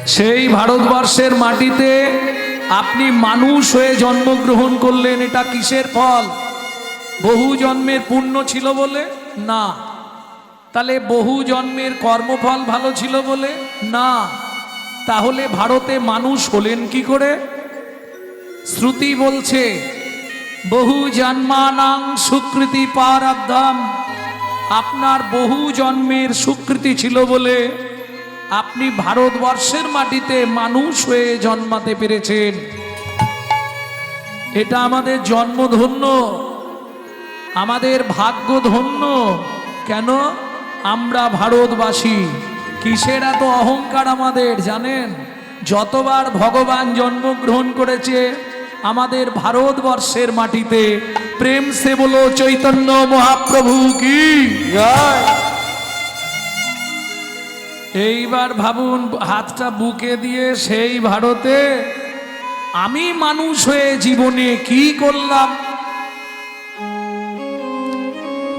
সেই ভারতবর্ষের মাটিতে আপনি মানুষ হয়ে জন্মগ্রহণ করলেন, এটা কিসের ফল? বহু জন্মের পুণ্য ছিল বলে? না। তাহলে বহু জন্মের কর্মফল ভালো ছিল বলে? না। তাহলে ভারতে মানুষ হলেন কি করে? শ্রুতি বলছে বহু জন্মানাং সুকৃতি পারাব্ধাম, আপনার বহু জন্মের সুকৃতি ছিল বলে আপনি ভারতবর্ষের মাটিতে মানুষ হয়ে জন্মাতে পেরেছেন। এটা আমাদের জন্মধন্য, আমাদের ভাগ্য ধন্য। কেন? আমরা ভারতবাসী। কিসের এত অহংকার আমাদের জানেন? যতবার ভগবান জন্মগ্রহণ করেছে আমাদের ভারতবর্ষের মাটিতে, প্রেম সে বলো চৈতন্য মহাপ্রভু কি জয়। এইবার ভাবুন, হাতটা বুকে দিয়ে সেই ভারতে আমি মানুষ হয়ে জীবনে কি করলাম?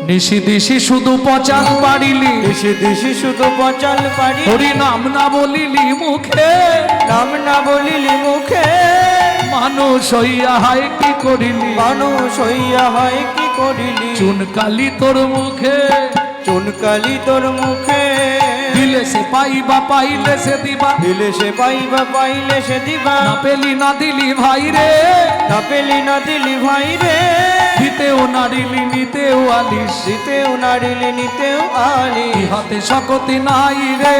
নিশি দিশি শুধু পচাল পারিলি, নিশি দিশি শুধু পচাল পারি, হরি নাম না বলিলি মুখে, নাম না বলিলি মুখে, মানুষ হইয়া হয় কি করিলি, মানুষ হইয়া হয় কি করিলি, চুনকালি তোর মুখে, চুনকালি তোর মুখে, দিলে সে পাইবা পাইলে সে দিবা, দিলে সে পাইবা পাইলে সে দিবা, না পেলি না দিলি ভাই রে, না পেলি না দিলি ভাই রে, দিতেও নারিলি নিতেও আলিস, দিতেও নারিলি নিতেও আলি, ইহাতে শকতি নাই রে,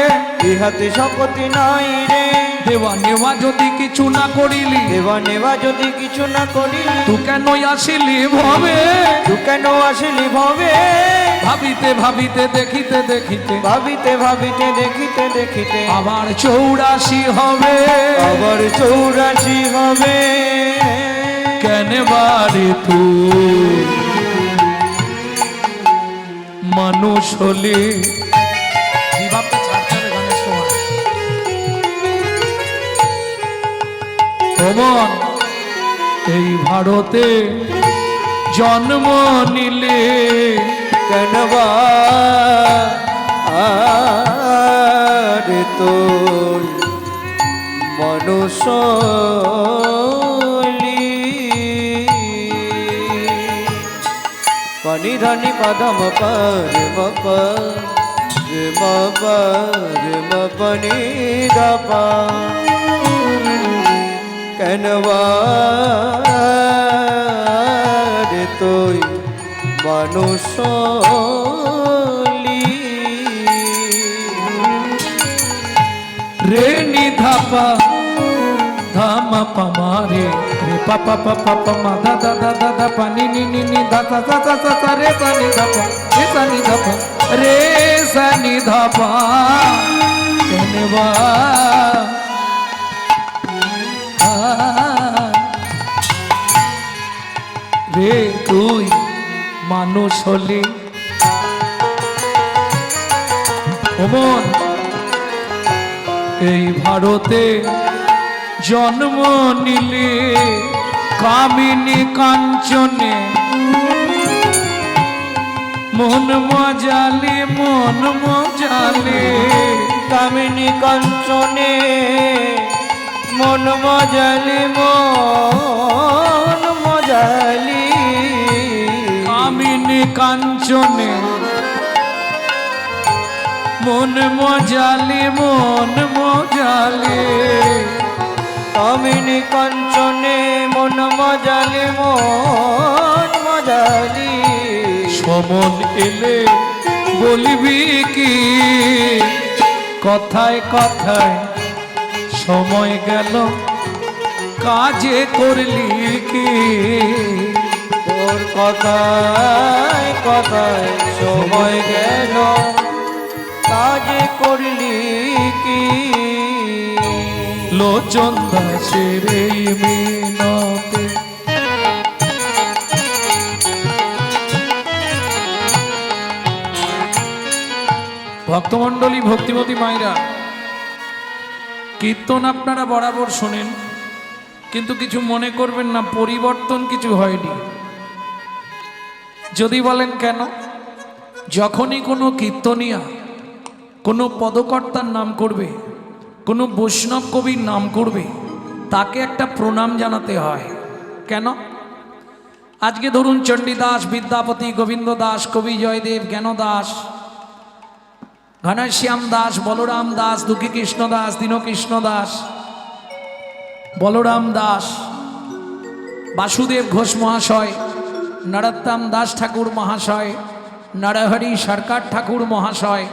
ইহাতে শকতি নাই রে, দেওয়া নেওয়া যদি কিছু না করিলি, দেওয়া নেওয়া যদি কিছু না করিলি, তু কেন আসিলি ভবে, তু কেন আসিলি ভবে, ভাবিতে ভাবিতে দেখিতে দেখিতে, ভাবিতে ভাবিতে দেখিতে দেখিতে, আবার 84 হবে, আবার 84 হবে, কেন বারে তুই মানুষ হলে? এই ভাবটা ছাড়তে হবে গানের সময়। ভগবান এই ভারতে জন্ম নিলে কেন আরে তুই মানুষ পানি ধানি পাদম পানি দাপা কেন রে তুই মানুষ রে নিধাপা ধাম পামারে রে পাপা পাপা পামা দাদা দাদা দা পানি নি নি নি দাদা দাদা দাদা রে সানি ধাপা রে সানি ধাপা রে সানি ধাপা কেনবা রে তুই মানুষ হলি? ওমন এই ভারতে জন্ম নিলে কামিনী কাঞ্চনে মন মজালে, মন মজালে, কামিনী কাঞ্চনে মন মজালি, মন মজালি, কামিনী কাঞ্চনে মন মজালে, মন মজালে, কামিনী কাঞ্চনে মন মজালি, মন মজালি, সমন এলে বলবি কি কথায় কথায়, সময় গেল কাজে করলি কি, তোর কথায় কথায় সময় গেল কাজে করলি কি, লোচন দাসের এই মিনতে ভক্তমণ্ডলী, ভক্তিমতী মায়েরা, কীর্তন আপনারা বরাবর শোনেন, কিন্তু কিছু মনে করবেন না, পরিবর্তন কিছু হয়নি। যদি বলেন কেন? যখনই কোনো কীর্তনিয়া কোনো পদকর্তার নাম করবে, কোনো বৈষ্ণব কবির নাম করবে তাকে একটা প্রণাম জানাতে হয়। কেন? আজকে ধরুন চণ্ডীদাস, বিদ্যাপতি, গোবিন্দ দাস, কবি জয়দেব, জ্ঞান দাস, ঘনশ্যাম দাস, বলরাম দাস, দুঃখী কৃষ্ণ দাস, দীনকৃষ্ণ দাস, বলরাম দাস, বাসুদেব ঘোষ মহাশয়, নরোত্তম দাস ঠাকুর মহাশয়, নরহরি সরকার ঠাকুর মহাশয়,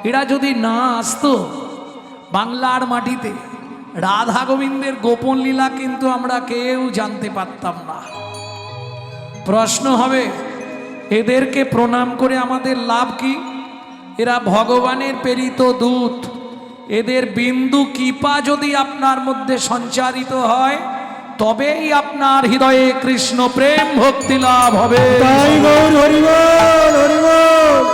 এরা যদি না আসতো বাংলার মাটিতে রাধা গোবিন্দের গোপন লীলা কিন্তু আমরা কেউ জানতে পারতাম না। প্রশ্ন হবে, এদেরকে প্রণাম করে আমাদের লাভ কি? এরা ভগবানের প্রেরিত দূত। এদের বিন্দু কৃপা যদি আপনার মধ্যে সঞ্চারিত হয় তবেই আপনার হৃদয়ে কৃষ্ণ প্রেম ভক্তি লাভ হবে। তাই গৌর হরি বল, হরি বল।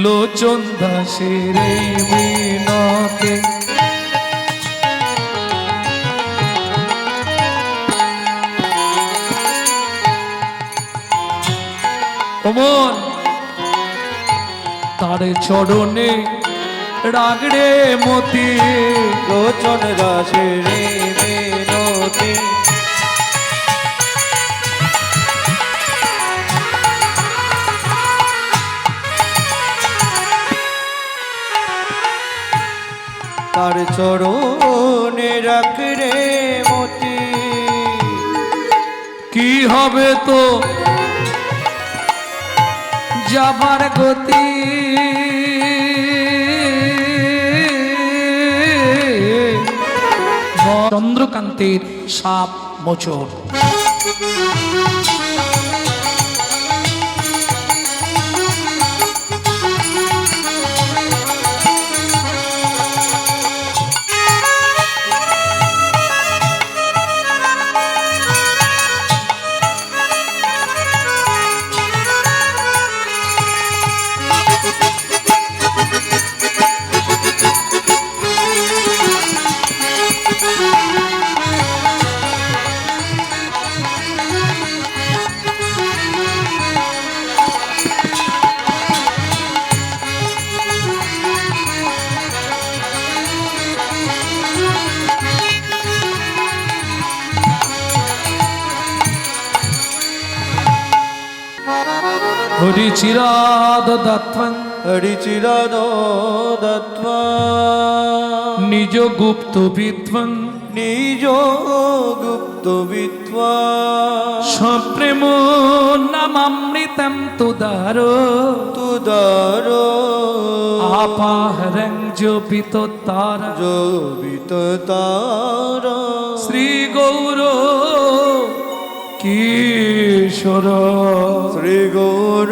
লোচন দাসের এই মিনতে ওমন তার চরণে রাগড়ে মতি, লোচন দাসের মিনতি, তার চরণে রাখরে মতি। কি হবে তো যাবার গতি, চন্দ্রকান্তের সাপ মোচর। হরিচিরাদ দত্তং, হরিচিরাদ দত্ত্বা, নিজ গুপ্ত বিদ্বং, নিজ গুপ্ত বিদ্বা, সপ্রেম নামামৃতম তুদার, তুদার আপাহরং জপিত তার, জবিত তার, শ্রী গৌর কিশোর, শ্রী গৌর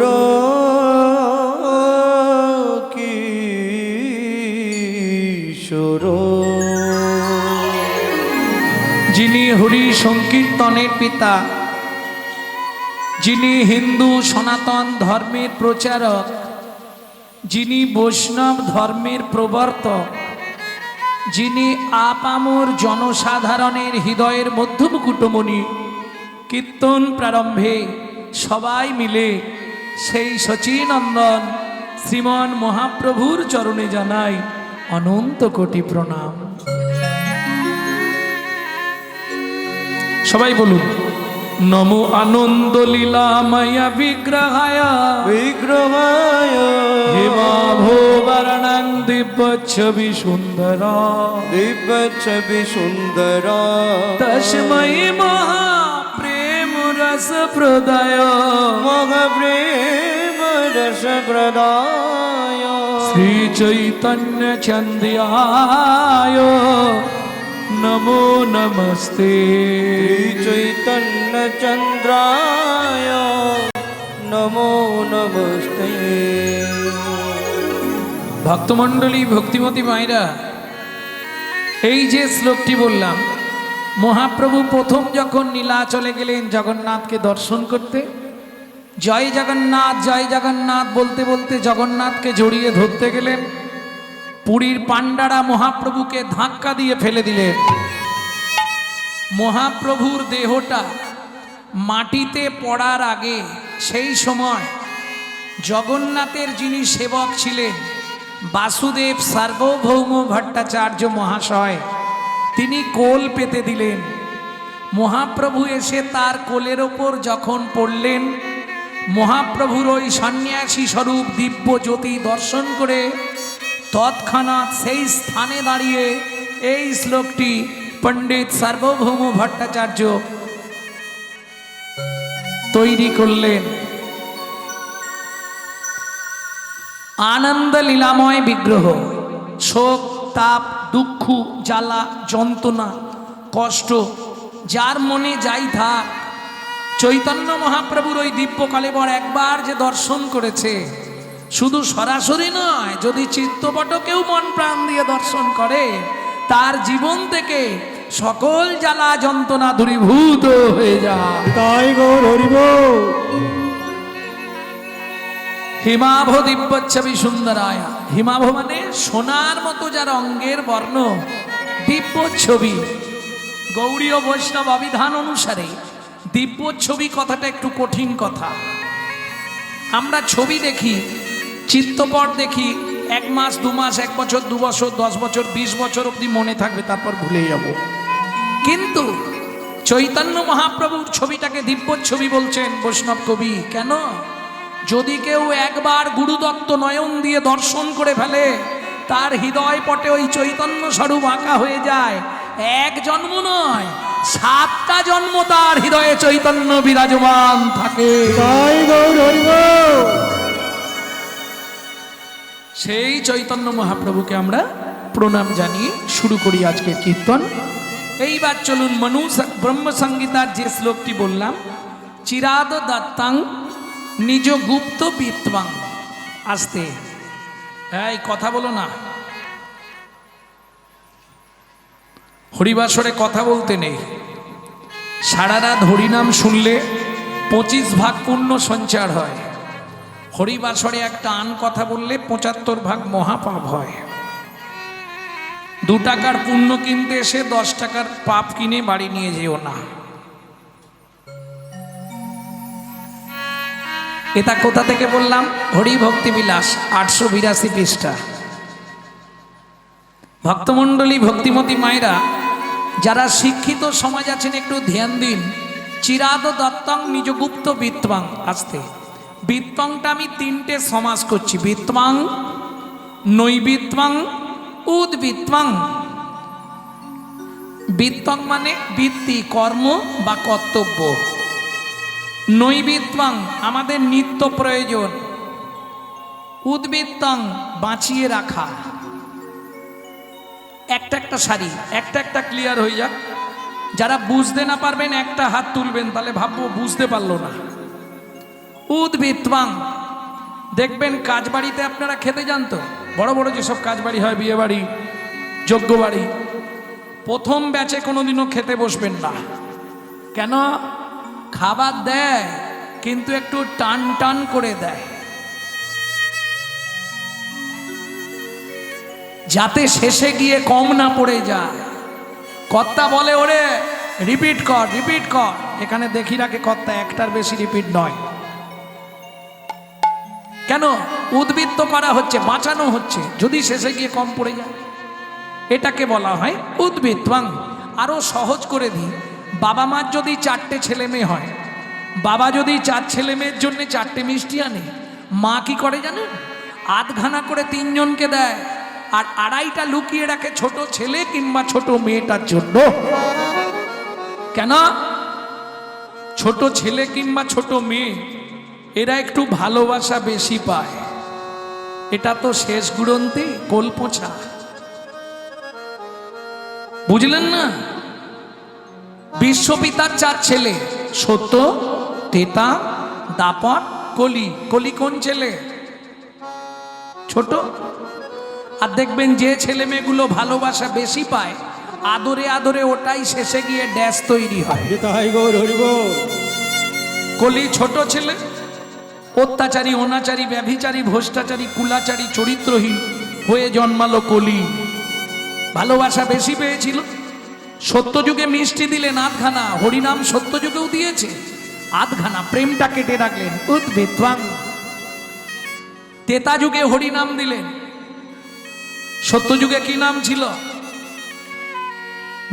কিশোর। যিনি হরি সংকীর্তনের পিতা, যিনি হিন্দু সনাতন ধর্মের প্রচারক, যিনি বৈষ্ণব ধর্মের প্রবর্তক, যিনি আপামর জনসাধারণের হৃদয়ের মধ্যমকুটমণি, কীর্তন প্রারম্ভে সবাই মিলে সেই সচিনন্দন শ্রীমন মহাপ্রভুর চরণে জানাই অনন্ত কোটি প্রণাম। সবাই বলুন, নমো আনন্দ লীলা মায়া বিগ্রহায়, বিগ্রহায় হিমাভোবরণং দিব্য ছবি সুন্দর, দিব্য ছবি সুন্দর, তস্मै মহা প্রেম রস প্রদায়, মহাপ্রেম রস প্রদায়, শ্রী চৈতন্য চন্দ্রায় নমো নমস্তে, শ্রী চৈতন্য চন্দ্রায় নমো নমস্তে। ভক্তমণ্ডলী, ভক্তিমতী মায়েরা, এই যে শ্লোকটি বললাম, মহাপ্রভু প্রথম যখন নীলাচলে গেলেন জগন্নাথকে দর্শন করতে, জয় জগন্নাথ জয় জগন্নাথ বলতে বলতে জগন্নাথকে জড়িয়ে ধরতে গেলেন। পুরীর পাণ্ডারা মহাপ্রভুকে ধাক্কা দিয়ে ফেলে দিলেন। মহাপ্রভুর দেহটা মাটিতে পড়ার আগে সেই সময় জগন্নাথের যিনি সেবক ছিলেন, বাসুদেব সার্বভৌম ভট্টাচার্য মহাশয় তিনি কোল পেতে দিলেন। মহাপ্রভু এসে তার কোলের ওপর যখন পড়লেন, মহাপ্রভুর ওই সন্ন্যাসী স্বরূপ দিব্য জ্যোতি দর্শন করে তৎক্ষণাৎ সেই স্থানে দাঁড়িয়ে এই শ্লোকটি পণ্ডিত সার্বভৌম ভট্টাচার্য তৈরি করলেন। আনন্দ লীলাময় বিগ্রহ, শোক তাপ দুঃখ জ্বালা যন্ত্রণা কষ্ট যার মনে যাই থাক, চৈতন্য মহাপ্রভুর ওই দিব্য কলেবর একবার যে দর্শন করেছে, শুধু সরাসরি নয়, যদি চিত্তপটকেও মন প্রাণ দিয়ে দর্শন করে, তার জীবন থেকে সকল জ্বালা যন্ত্রণা দূরীভূত হয়ে যায়। তাই গৌর হরিব। হিমাভ দিব্যচ্ছবি সুন্দরায়া, হিমাভ মানে সোনার মতো যার অঙ্গের বর্ণ, দিব্য ছবি। গৌড়ীয় বৈষ্ণব অভিধান অনুসারে দিব্য ছবি কথাটা একটু কঠিন কথা। আমরা ছবি দেখি, চিত্তপট দেখি, 1 মাস 2 মাস 1 বছর 2 বছর 10 বছর 20 বছর অবধি মনে থাকবে, তারপর ভুলে যাব। কিন্তু চৈতন্য মহাপ্রভুর ছবিটাকে দিব্য ছবি বলছেন বৈষ্ণব কবি। কেন? যদি কেউ একবার গুরুদত্ত নয়ন দিয়ে দর্শন করে ফেলে, তার হৃদয় পটে ওই চৈতন্য স্বরূপ আঁকা হয়ে যায়। 1 জন্ম নয়, 7টা জন্ম তার হৃদয়ে চৈতন্য বিরাজমান থাকে। তাই গৌর হরিব। সেই চৈতন্য মহাপ্রভুকে আমরা প্রণাম জানিয়ে শুরু করি আজকের কীর্তন। এইবার চলুন ব্রহ্মসংগীতার যে শ্লোকটি বললাম, চিরাদ দত্তাং নিজ গুপ্ত বিত্বাং। আসতে এই কথা বলো না, হরিবাসরে কথা বলতে নেই। সারা রাত হরিনাম শুনলে 25 ভাগ পুণ্য সঞ্চার হয়। হরিবাসরে একটা আন কথা বললে 75 ভাগ মহাপাপ হয়। 2 টাকার পুণ্য কিনতে এসে 10 টাকার পাপ কিনে বাড়ি নিয়ে যেও না। এটা কোথা থেকে বললাম? হরি ভক্তি বিলাস 882 পৃষ্ঠা। ভক্তমণ্ডলী ভক্তিমতী মায়েরা যারা শিক্ষিত সমাজ আছেন একটু ধ্যান দিন। চিরাদ দত্তং নিজ গুপ্ত বিত্বাং। আসতে বিত্বাংটা আমি 3টে সমাস করছি। বিত্বাং, নৈবিত্বাং, উদ্বিত্বাং। বিত্বাং মানে বৃত্তি, কর্ম বা কর্তব্য। নৈবিত্বাং আমাদের নিত্য প্রয়োজন। উদ্বিত্তাং বাঁচিয়ে রাখা। একটা শাড়ি একটা ক্লিয়ার হয়ে যাক। যারা বুঝতে না পারবেন একটা হাত তুলবেন, তাহলে ভাববো বুঝতে পারলো না। উদ্বিত্তাং দেখবেন কাজ বাড়িতে আপনারা খেতে যান তো, বড় বড় যেসব কাজ বাড়ি হয়, বিয়ে বাড়ি, যজ্ঞ বাড়ি, প্রথম ব্যাচে কোনোদিনও খেতে বসবেন না। কেন? খাবার দেয় কিন্তু একটু টান টান করে দেয়, যাতে শেষে গিয়ে কম না পড়ে যায়। কর্তা বলে ওরে রিপিট কর রিপিট কর। এখানে দেখি রাখে কর্তা, একটার বেশি রিপিট নয়। কেন? উদ্বৃত্ত করা হচ্ছে, বাঁচানো হচ্ছে, যদি শেষে গিয়ে কম পড়ে যায়। এটাকে বলা হয় উদ্বৃত্তাং। আরো সহজ করে দিই, বাবা মার যদি 4টে ছেলে মেয়ে হয়, বাবা যদি 4 ছেলে মেয়ের জন্য 4টে মিষ্টি আনে, মা কি করে জানেন? 8খানা করে 3 জনকে দেয়, আর 2.5টা লুকিয়ে রাখে ছোট ছেলে কিংবা ছোট মেয়েটার জন্য। কেন? ছোট ছেলে কিংবা ছোট মেয়ে এরা একটু ভালোবাসা বেশি পায়। এটা তো শেষ গুড়ন্তি কোলপোছা, বুঝলেন না? বিশ্বপিতার 4 ছেলে, সত্য, তেতা, দাপট, কলি। কলি কোন ছেলে? ছোট। আর দেখবেন যে ছেলে মেয়েগুলো ভালোবাসা বেশি পায়, আদরে আদরে ওটাই শেষে গিয়ে ড্যাশ তৈরি হয়। তাই গৌর হরিব। কলি ছোট ছেলে, অত্যাচারী, অনাচারী, ব্যভিচারী, ভ্রষ্টাচারী, কুলাচারী, চরিত্রহীন হয়ে জন্মালো কলি। ভালোবাসা বেশি পেয়েছিল। সত্যযুগে মিষ্টি দিলেন 8খানা, হরিনাম সত্যযুগেও দিয়েছে 8খানা, প্রেমটা কেটে রাখলেন উদ্বৃত্তাং। তেতা যুগে হরিনাম দিলেন, সত্যযুগে কি নাম ছিল?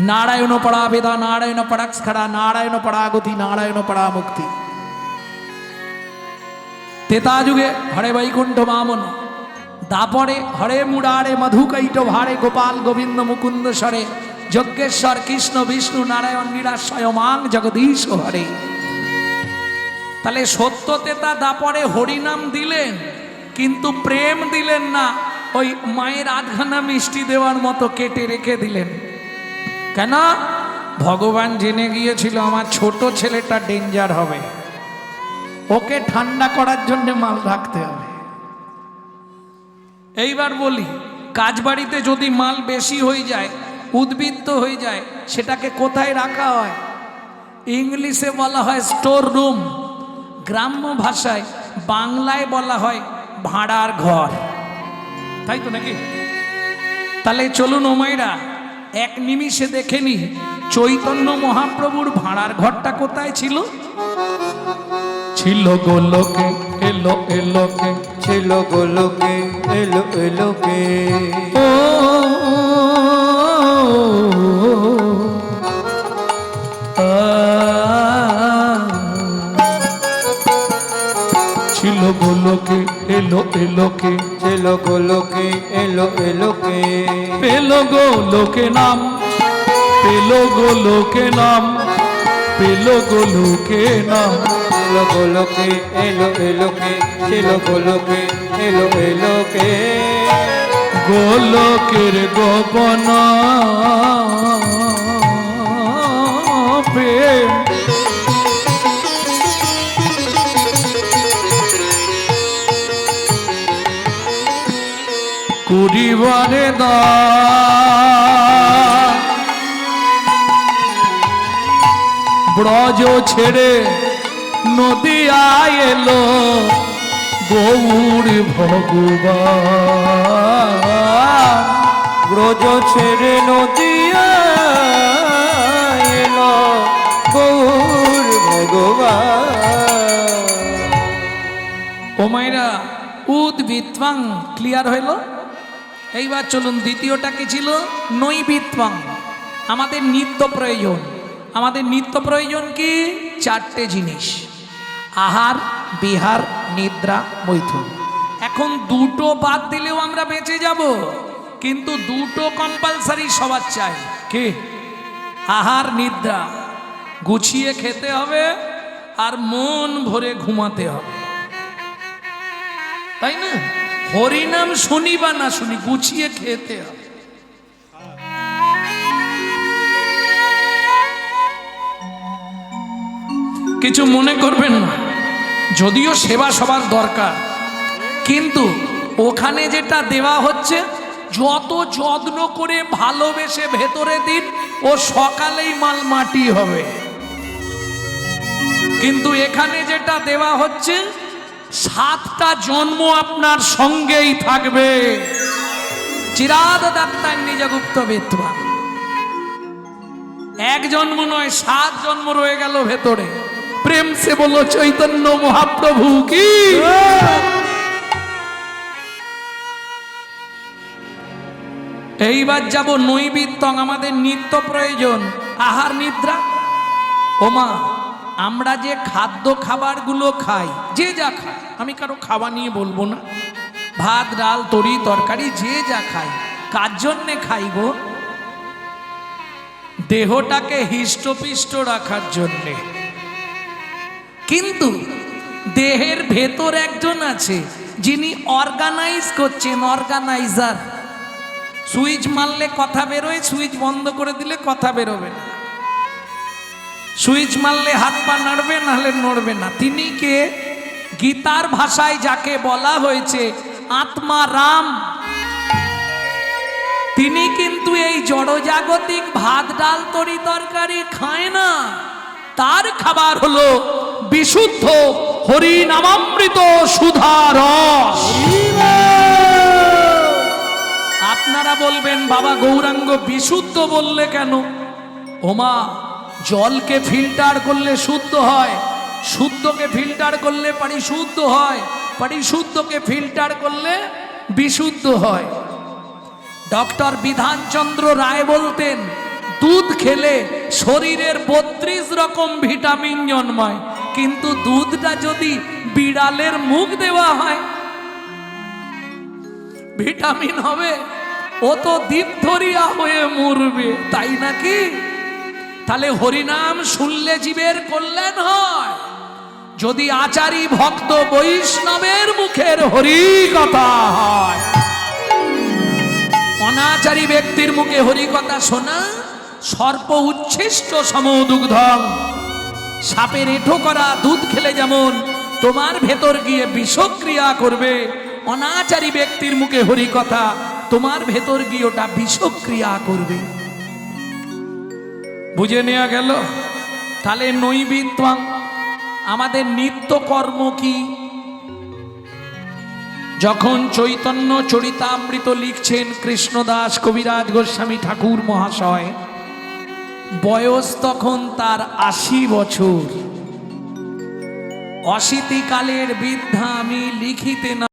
নারায়ণ পড়া বেদা, নারায়ণ পড়াক্ষরা, নারায়ণ পড়া গতি, নারায়ণ পড়া মুক্তি। তেতা যুগে হরে বৈকুণ্ঠ বামন, দাপরে হরে মুরারে মধুকৈট ভারে, গোপাল গোবিন্দ মুকুন্দ স্বরে, যজ্ঞেশ্বর কৃষ্ণ বিষ্ণু নারায়ণ নিরাশয় মাং জগদীশ হরে। তাহলে সত্য তেতা দাপরে হরিনাম দিলেন, কিন্তু প্রেম দিলেন না, ওই মায়ের আধখানা মিষ্টি দেওয়ার মতো কেটে রেখে দিলেন। কেন? ভগবান জেনে গিয়েছিল আমার ছোট ছেলেটা ডেঞ্জার হবে, ওকে ঠান্ডা করার জন্য মাল রাখতে হবে। এইবার বলি, কাজবাড়িতে যদি মাল বেশি হয়ে যায়, উদ্বৃত্ত হয়ে যায়, সেটাকে কোথায় রাখা হয়? ইংলিশে বলা হয় স্টোর রুম, গ্রাম্য ভাষায় বাংলায় বলা হয় ভাড়ার ঘর, তাই তো নাকি? তাহলে চলুন ও মায়েরা এক নিমিষে দেখে নি চৈতন্য মহাপ্রভুর ভাড়ার ঘরটা কোথায় ছিল। ছিল গোলকে, এলো এলোকে, ছিল গোলকে, এলো এলোকে। ও ছিল গোলকে, এলো এলোকে, ছিল গোলকে, এলো এলোকে। পেলো গোলকে নাম, পেলো গোলকে নাম, পেলো গোলকে নাম। ছিল গোলকে, এলো এলোকে, ছিল গোলকে, এলো এলোকে। গোলকের গোপন প্রেম, কুড়িবারে দা ব্রজ ছেড়ে নদিয়া এলো গৌর ভগবান। ব্রজ ছেড়ে নদিয়া এলো গৌর ভগবান। ও মায়েরা, উদ্বৃত্তাং ক্লিয়ার হইল। এইবার চলুন দ্বিতীয়টা কি ছিল? নৈবিত্তাং, আমাদের নিত্য প্রয়োজন। আমাদের নিত্য প্রয়োজন কি? চারটে জিনিস, আহার, বিহার, নিদ্রা, মৈথুন। এখন দুটো বাদ দিলেও আমরা বেঁচে যাব, কিন্তু দুটো কম্পালসারি সবার চাই। কি? আহার নিদ্রা গুছিয়ে খেতে হবে, আর মন ভরে ঘুমাতে হবে, তাই না? হরিনাম শুনি বা না শুনি, গুছিয়ে খেতে হবে। কিছু মনে করবেন না, যদিও সেবা সবার দরকার, কিন্তু ওখানে যেটা দেওয়া হচ্ছে যত যত্ন করে ভালোবেসে ভেতরে দিন, ও সকালেই মাল মাটি হবে। কিন্তু এখানে যেটা দেওয়া হচ্ছে 7টা জন্ম আপনার সঙ্গেই থাকবে। চিরাদ দত্তান নিজগুপ্ত বেত্বা, এক জন্ম নয় 7 জন্ম রয়ে গেল ভেতরে। প্রেম সে বলো চৈতন্য মহাপ্রভু কি। এইবার যাব নৈবিত্তং, আমাদের নিত্য প্রয়োজন আহার নিদ্রা। ওমা, আমরা যে খাদ্য খাবারগুলো খাই, যে যা খাই, আমি কারো খাওয়া নিয়ে বলবো না, ভাত ডাল তরি তরকারি যে যা খাই, কার জন্যে খাই গো? দেহটাকে হৃষ্টপিষ্ট রাখার জন্যে। কিন্তু দেহের ভেতর একজন আছে যিনি অর্গানাইজ করছেন, অর্গানাইজার। সুইচ মারলে কথা বেরোয়, সুইচ বন্ধ করে দিলে কথা বেরোবে না। সুইচ মারলে হাত পা নড়বে, নাহলে নড়বে না। তিনি কে? গীতার ভাষায় যাকে বলা হয়েছে আত্মা রাম। তিনি কিন্তু এই জড়জাগতিক ভাত ডাল তরি তরকারি খায় না, তার খাবার হলো বিশুদ্ধ হরি নামামৃত সুধা রস। আপনারা বলবেন, বাবা গৌরাঙ্গ বিশুদ্ধ বললে কেন? ওমা, জলকে ফিল্টার করলে শুদ্ধ হয়, শুদ্ধকে ফিল্টার করলে পরিশুদ্ধ হয়, পরিশুদ্ধকে ফিল্টার করলে বিশুদ্ধ হয়। ডক্টর বিধানচন্দ্র রায় বলতেন দুধ খেলে শরীরের 32 রকম ভিটামিন জন্মায়, কিন্তু দুধটা যদি বিড়ালের মুখ দেওয়া হয় ভিটামিন হবে? ও তো ডিপথেরিয়া হয়ে মরবে, তাই নাকি? তাহলে হরিনাম শুনলে জীবের কল্যাণ হয়। যদি আচারী ভক্ত বৈষ্ণবের মুখের হরি কথা হয়, অনাচারী ব্যক্তির মুখে হরি কথা শোনা সর্প উচ্ছিষ্ট সমদুগ্ধং। সাপের এঁঠো করা দুধ খেলে যেমন তোমার ভেতর গিয়ে বিষক্রিয়া করবে, অনাচারী ব্যক্তির মুখে হরি কথা তোমার ভেতর গিয়ে ওটা বিষক্রিয়া করবে। বুঝে নেওয়া গেল? তাহলে নৈবিত্বাং আমাদের নিত্য কর্ম কি? যখন চৈতন্য চরিতামৃত লিখছেন কৃষ্ণদাস কবিরাজ গোস্বামী ঠাকুর মহাশয়, বয়স তখন তার 80 বছর। অশীতিকালের বৃদ্ধা আমি লিখিতে না